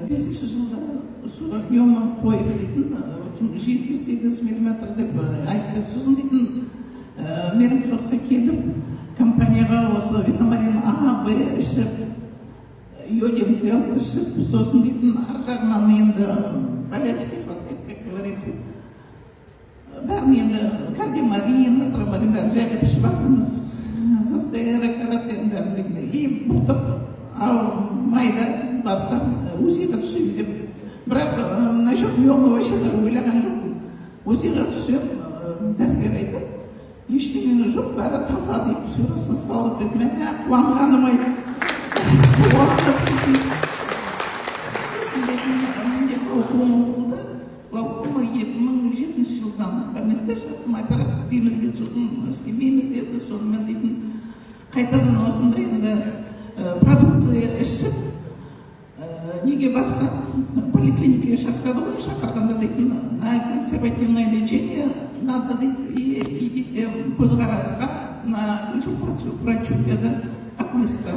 бесінші жылда миоманы қойып дейтін 78 миллиметр деп айтты. Сосын дейтін менің классқа келіп компанияға осы витамин А, Б ішіп, йодим ішіп, сосын дейтін ар жағынан енді болячки хватает, как говорится. Бәрін енді кардиомарин, артромарин бәрін жайлап ішіп жатырмыз. Состояние каратен бәрін дейтін. И бұлтып, ал майда барсам УЗИ-ға түсемін деп. Бірақ насчет миомы вообще даже ойлаған жоқпын. УЗИ-ға түсем, дәрігер айтады. Ештеңені жоқ, бәрі таза дейді, сөресын салды деді. Мен қуанғаным ай. Сосын дейтін, менде глаукома болды. Глаукома 2007 жылдан бірнесте жаттым, операция істейміз деді, сосын істемейміз деді. Сосын мен дейтін, қайтадан осындай енді продукция ішіп, неге барсам, поликлиникаға шақырады ғой, шақырғанда дейтін, на консервативное лечение надо дейді, идите көзқарасқа, на консультацию к врачу деді, окулистқа.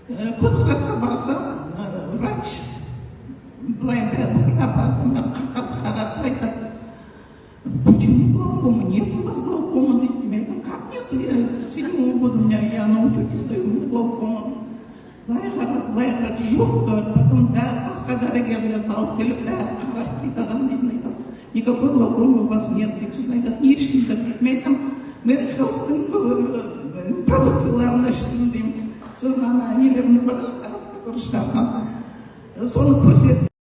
Көзқарасқа барсам, врач былай аппаратымен қарап айтады, почему глаукома? Нет у вас глаукома, дейді. Мен айтам, как нет? Я 7 года у меня, я на учете стою, у меня глаукома. Былай қарап, жоқ, потом да, басқа дәрігерлерді алып келіп, бәрі қарап дейді, адам дейтін айтады. Никакой глаукомы у вас нет, дейді. Сосын айтады, не іштіңдер дейді. Мен айтам, Мэри Хелстің продукцияларын іштім деймін. Сосын ана нелеріміз бар, қарасқа дұрыс шығарған. Соны көрсетті.